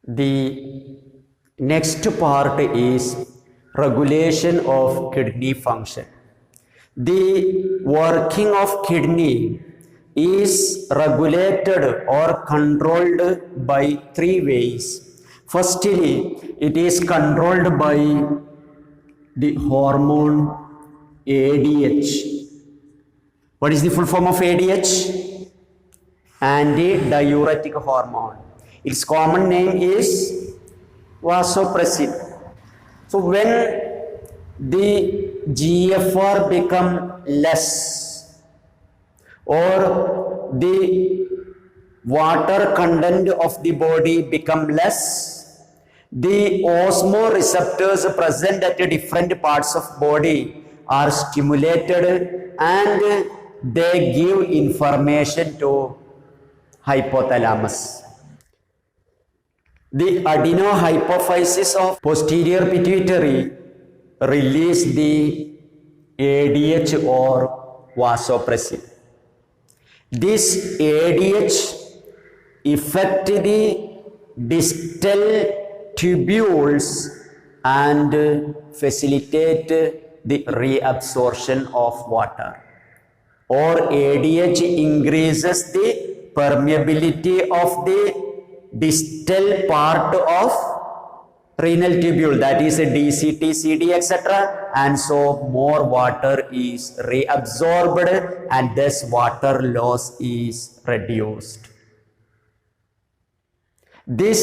The next part is regulation of kidney function. The working of kidney is regulated or controlled by three ways. Firstly, it is controlled by the hormone ADH. What is the full form of ADH? Antidiuretic hormone. Its common name is vasopressin. So when the GFR become less or the water content of the body become less, the osmoreceptors present at different parts of body are stimulated and they give information to hypothalamus. The adenohypophysis of posterior pituitary release the ADH or vasopressin. This ADH affect the distal tubules and facilitate the reabsorption of water. Or ADH increases the permeability of the distal part of renal tubule, that is a DCT, CD, etc. And so more water is reabsorbed and thus water loss is reduced. This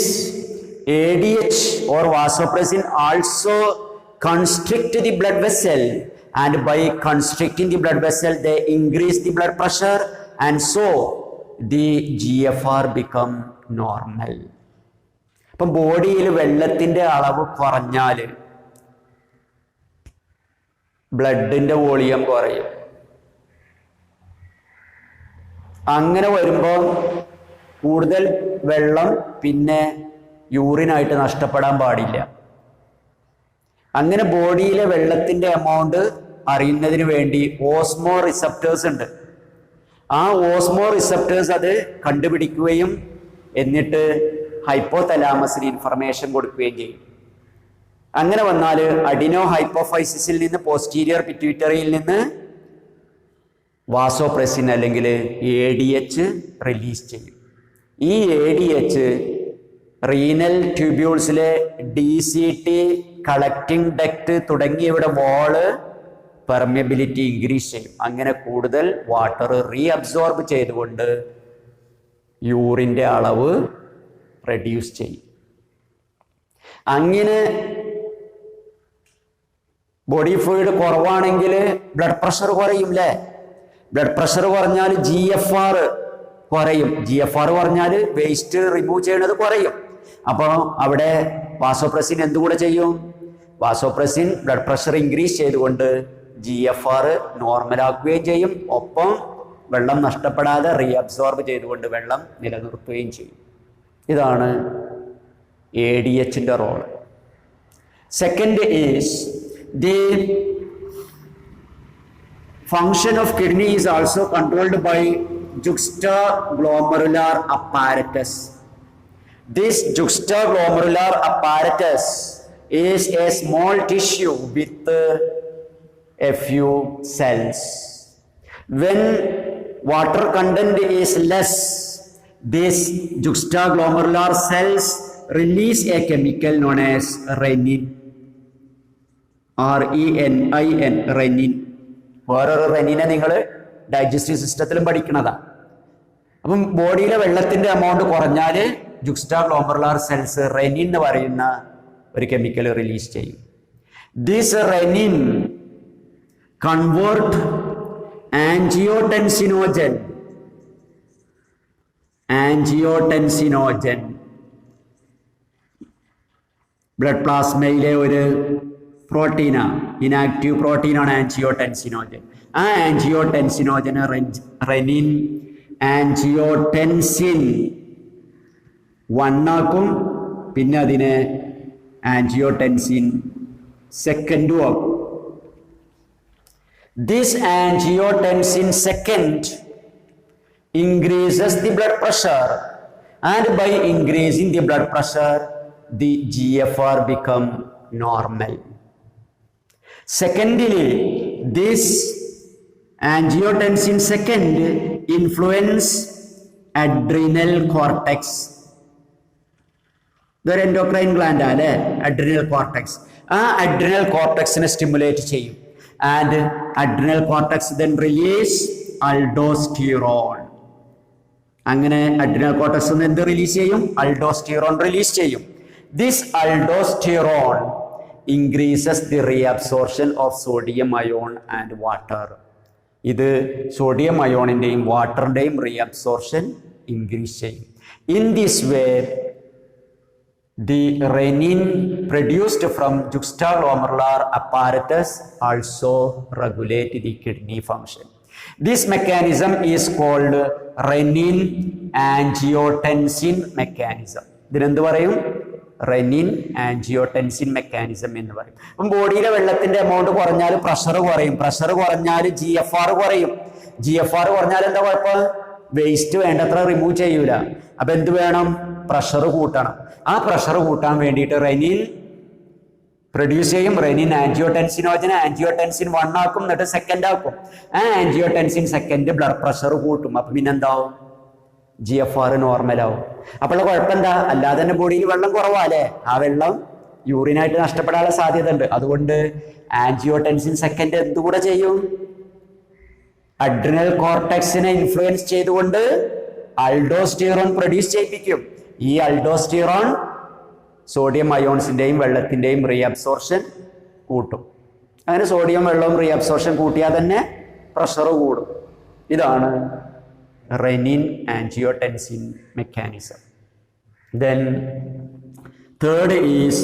ADH or vasopressin also constrict the blood vessel, and by constricting the blood vessel they increase the blood pressure and so the GFR become normal. ഇപ്പം ബോഡിയിൽ വെള്ളത്തിൻ്റെ അളവ് കുറഞ്ഞാൽ ബ്ലഡിൻ്റെ volume കുറയും. അങ്ങനെ വരുമ്പോൾ കൂടുതൽ വെള്ളം പിന്നെ യൂറിനായിട്ട് നഷ്ടപ്പെടാൻ പാടില്ല. അങ്ങനെ ബോഡിയിലെ വെള്ളത്തിൻ്റെ എമൗണ്ട് അറിയുന്നതിന് വേണ്ടി ഓസ്മോ റിസപ്റ്റേഴ്സ് ഉണ്ട്. ആ ഓസ്മോ റിസപ്റ്റേഴ്സ് അത് കണ്ടുപിടിക്കുകയും എന്നിട്ട് ഹൈപ്പോതലാമസിന് ഇൻഫർമേഷൻ കൊടുക്കുകയും ചെയ്യും. അങ്ങനെ വന്നാൽ അഡിനോ ഹൈപ്പോഫൈസിസിൽ നിന്ന് പോസ്റ്റീരിയർ പിറ്റ്യൂട്ടറിയിൽ നിന്ന് വാസോപ്രെസിൻ അല്ലെങ്കിൽ ADH റിലീസ് ചെയ്യും. ഈ ADH റീനൽ ട്യൂബ്യൂൾസിലെ DCT, കളക്റ്റിംഗ് ഡക്റ്റ് തുടങ്ങിയവയുടെ വാള് പെർമിയബിലിറ്റി ഇൻക്രീസ് ചെയ്യും. അങ്ങനെ കൂടുതൽ വാട്ടർ റീഅബ്സോർബ് ചെയ്തുകൊണ്ട് യൂറിൻ്റെ അളവ് റെഡ്യൂസ് ചെയ്യും. അങ്ങനെ ബോഡി ഫ്ലൂയിഡ് കുറവാണെങ്കിൽ ബ്ലഡ് പ്രഷർ കുറയും അല്ലേ? ബ്ലഡ് പ്രഷർ കുറഞ്ഞാൽ GFR കുറയും. GFR കുറഞ്ഞാൽ വേസ്റ്റ് റിമൂവ് ചെയ്യണത് കുറയും. അപ്പോൾ അവിടെ വാസോപ്രെസിൻ എന്തുകൂടെ ചെയ്യും? വാസോപ്രെസിൻ ബ്ലഡ് പ്രഷർ ഇൻക്രീസ് ചെയ്തുകൊണ്ട് GFR നോർമലാക്കുകയും ചെയ്യും. ഒപ്പം വെള്ളം നഷ്ടപ്പെടാതെ റീഅബ്സോർബ് ചെയ്തുകൊണ്ട് വെള്ളം നിലനിർത്തുകയും ചെയ്യും. ഇതാണ് ADHന്റെ role. Second is the function of kidney is also controlled by juxtaglomerular apparatus. This juxtaglomerular apparatus is a small tissue with a few cells. When water content is less, these juxtaglomerular cells release a chemical known as renin. RENIN, renin. വേറൊരു റെനിനെ നിങ്ങൾ digestive സിസ്റ്റത്തിലും പഠിക്കണതാണ്. അപ്പം ബോഡിയിലെ വെള്ളത്തിൻ്റെ amount കുറഞ്ഞാൽ ജുക്സ്റ്റാഗ്ലോമറുലാർ cells renin എന്ന് പറയുന്ന ഒരു chemical release ചെയ്യും. ദിസ് റെനിൻ കൺവേർട്ട് ആൻജിയോടെൻസിനോജൻ ബ്ലഡ് പ്ലാസ്മയിലെ ഒരു പ്രോട്ടീനാണ്, ഇനാക്റ്റീവ് പ്രോട്ടീനാണ് ആൻജിയോടെൻസിനോജൻ. ആ ആൻജിയോടെൻസിനോജന് റെനിൻ ആൻജിയോടെൻസിൻ 1 ആക്കും, പിന്നെ അതിനെ ആൻജിയോടെൻസിൻ 2 ആക്കും. This angiotensin second increases the blood pressure And by increasing the blood pressure, the GFR become normal. Secondly, this angiotensin second influence adrenal cortex. ഇതൊരു endocrine gland അല്ലേ, adrenal cortex. ആ adrenal കോർട്ടെക്സിനെ stimulate ചെയ്യും. And adrenal cortex then release aldosterone. അങ്ങനെ adrenal cortex എന്ത് release ചെയ്യും? Aldosterone release ചെയ്യും. This aldosterone increases the reabsorption of sodium ion and water. ഇത് sodium അയോണിൻ്റെയും വാട്ടറിൻ്റെയും reabsorption increase ചെയ്യും. In this way the renin produced from juxtaglomerular apparatus also regulate the kidney function. This mechanism is called renin angiotensin mechanism. ഇതിനെന്ത് പറയും? Renin angiotensin mechanism എന്ന് പറയും. അപ്പം ബോഡിയിലെ വെള്ളത്തിന്റെ amount കുറഞ്ഞാൽ pressure കുറയും, pressure കുറഞ്ഞാൽ GFR കുറയും. GFR കുറഞ്ഞാൽ എന്താ കുഴപ്പം? വേസ്റ്റ് വേണ്ടത്ര റിമൂവ് ചെയ്യൂല. അപ്പൊ എന്ത് വേണം? പ്രഷർ കൂട്ടണം. ആ പ്രഷർ കൂട്ടാൻ വേണ്ടിയിട്ട് റെനിൻ പ്രൊഡ്യൂസ് ചെയ്യും. റെനിൻ ആൻജിയോടെൻസിനോജനെ ആൻജിയോടെൻസിൻ 1 ആക്കും, എന്നിട്ട് സെക്കൻഡ് ആക്കും. ആ ആൻജിയോടെൻസിൻ സെക്കൻഡ് ബ്ലഡ് പ്രഷർ കൂട്ടും. അപ്പൊ പിന്നെന്താവും? GFR നോർമലാവും. അപ്പോൾ കുഴപ്പം എന്താ? അല്ലാതെ തന്നെ ബോഡിയിൽ വെള്ളം കുറവാല്ലേ, ആ വെള്ളം യൂറിനായിട്ട് നഷ്ടപ്പെടാനുള്ള സാധ്യത ഉണ്ട്. അതുകൊണ്ട് ആൻജിയോടെൻസിൻ സെക്കൻഡ് എന്തുകൂടെ ചെയ്യും? അഡ്രിനൽ കോർട്ടെക്സിനെ ഇൻഫ്ലുവൻസ് ചെയ്തുകൊണ്ട് അൾഡോസ്റ്റിറോൺ പ്രൊഡ്യൂസ് ചെയ്യിപ്പിക്കും. ഈ അൾഡോസ്റ്റിറോൺ സോഡിയം അയോൺസിന്റെയും വെള്ളത്തിന്റെയും റീഅബ്സോർപ്ഷൻ കൂട്ടും. അങ്ങനെ സോഡിയം വെള്ളവും റീഅബ്സോർപ്ഷൻ കൂട്ടിയാൽ തന്നെ പ്രഷർ കൂടും. ഇതാണ് renin angiotensin mechanism. Then third is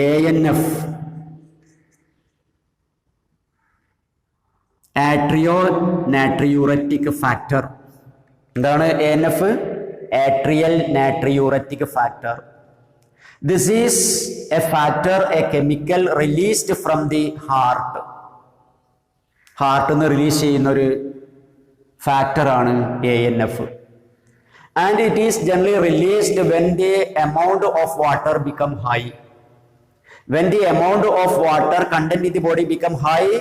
ANF, atrionatriuretic factor. എന്താണ് ANF? Atrial natriuretic factor. This is a factor, a chemical released from the heart. ഹാർട്ടിൽ നിന്ന് റിലീസ് ചെയ്യുന്ന ഒരു ഫാക്ടറാണ് ANF. And it is generally released when the amount of water become high. When the amount of water content in the body become high,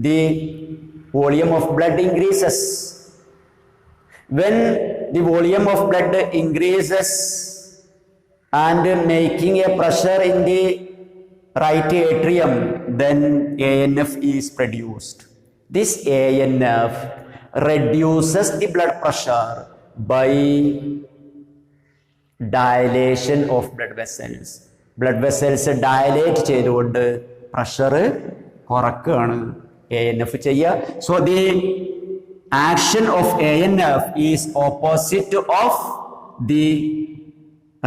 the volume of blood increases. When the volume of blood increases and making a pressure in the right atrium, then ANF is produced. This ANF reduces the blood pressure by dilation of blood vessels. Blood vessels dilate ചെയ്തുകൊണ്ട് pressure കുറക്കുകയാണ് ANF ചെയ്യുക. So the action of ANF is opposite of the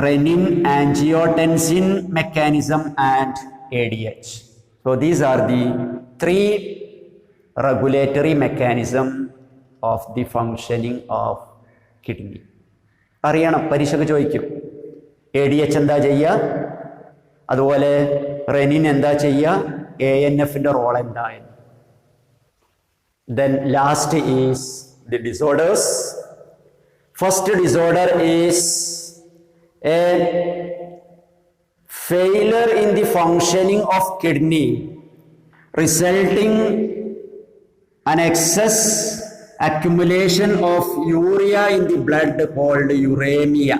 renin angiotensin mechanism and ADH. So these are the three regulatory mechanism of the functioning of kidney. അറിയണം, പരീക്ഷയ്ക്ക് ചോദിക്കും. ADH എന്താ ചെയ്യുക, അതുപോലെ renin എന്താ ചെയ്യുക, ANFന്റെ റോൾ എന്താ എന്ന്. Then last is the disorders. First disorder is a failure in the functioning of kidney resulting an excess accumulation of urea in the blood called uremia.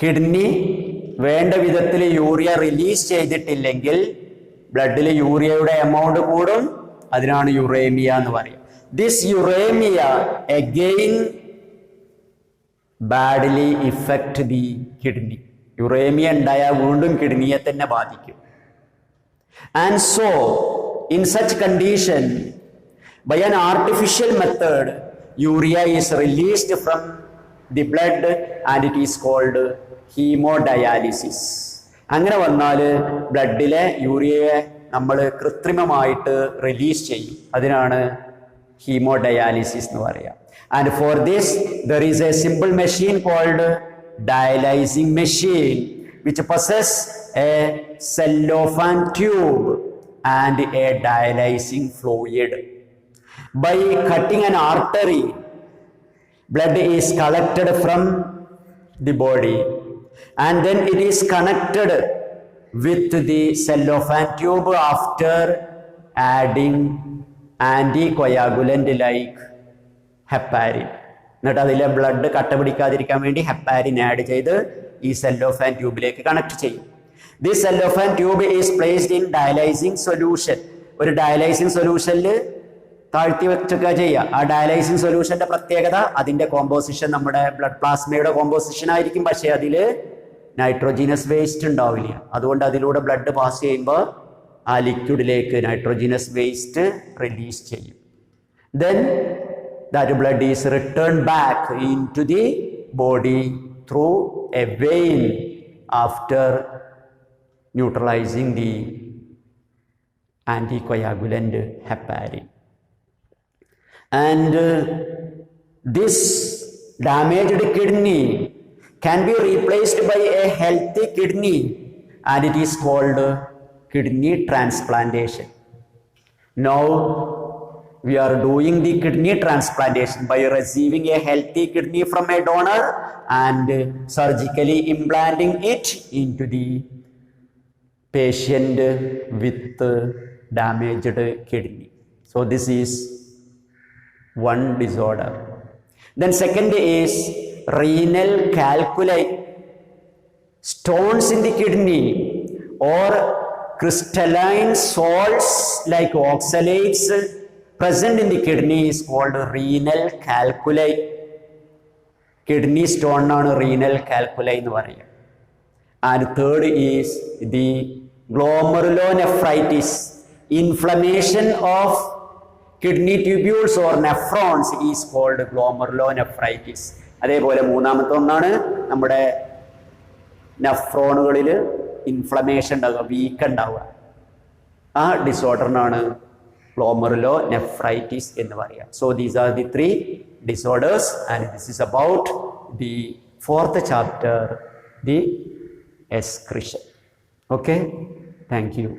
Kidney വേണ്ട വിധത്തിൽ യൂറിയ റിലീസ് ചെയ്തിട്ടില്ലെങ്കിൽ ബ്ലഡിൽ യൂറിയയുടെ amount കൂടും, അതിനാണ് uremia എന്ന് പറയുക. This uremia again badly affect the kidney. Uremia ഉണ്ടായാൽ വീണ്ടും കിഡ്നിയെ തന്നെ ബാധിക്കും. And so in such condition, by an artificial method, urea is released from the blood and it is called hemodialysis. അങ്ങനെ വന്നാൽ ബ്ലഡിലെ യൂറിയയെ നമ്മൾ കൃത്രിമമായിട്ട് റിലീസ് ചെയ്യും, അതിനാണ് ഹീമോഡയാലിസിസ് എന്ന് പറയുക. And for this there is a simple machine called dialysing machine which possess a cellophane tube and a dialysing fluid. By cutting an artery Blood is collected from the body and then it is connected with the cellophane tube after adding anticoagulant like heparin. എന്നിട്ട് അതിലെ blood കട്ട പിടിക്കാതിരിക്കാൻ വേണ്ടി heparin add ചെയ്ത് ഈ സെല്ലോഫാൻ ട്യൂബിലേക്ക് connect ചെയ്യും. This സെല്ലോഫാൻ tube is placed in ഡയലൈസിങ് solution. ഒരു ഡയലൈസിങ് സൊല്യൂഷനിൽ താഴ്ത്തി വെച്ചൊക്കെ ചെയ്യുക. ആ ഡയലൈസിങ് സൊല്യൂഷന്റെ പ്രത്യേകത അതിന്റെ കോമ്പോസിഷൻ നമ്മുടെ ബ്ലഡ് പ്ലാസ്മയുടെ കോമ്പോസിഷൻ ആയിരിക്കും, പക്ഷേ അതിൽ നൈട്രോജീനസ് വേസ്റ്റ് ഉണ്ടാവില്ല. അതുകൊണ്ട് അതിലൂടെ ബ്ലഡ് പാസ് ചെയ്യുമ്പോൾ ആ ലിക്വിഡിലേക്ക് നൈട്രോജീനസ് വേസ്റ്റ് റിലീസ് ചെയ്യും. Then that blood is returned back into the body through a vein after neutralizing the anticoagulant heparin. And this damaged kidney can be replaced by a healthy kidney and it is called kidney transplantation. Now we are doing the kidney transplantation by receiving a healthy kidney from a donor and surgically implanting it into the patient with damaged kidney. So this is one disorder. Then second is renal calculi, stones in the kidney or crystalline salts like oxalates present in the kidney is called renal calculi. Kidney stone ആണ് renal calculi എന്ന് പറയുക. And third is the glomerulonephritis. Inflammation of kidney tubules or nephrons is called glomerulonephritis. അതേപോലെ മൂന്നാമത്തെ ഒന്നാണ് നമ്മുടെ നെഫ്രോണുകളിൽ inflammation ഉണ്ടാവുക, week ഉണ്ടാവുക. ആ ഡിസോർഡറിനാണ് glomerulonephritis എന്ന് പറയുക. So these are the three disorders and this is about the fourth chapter, the excretion. Okay, thank you.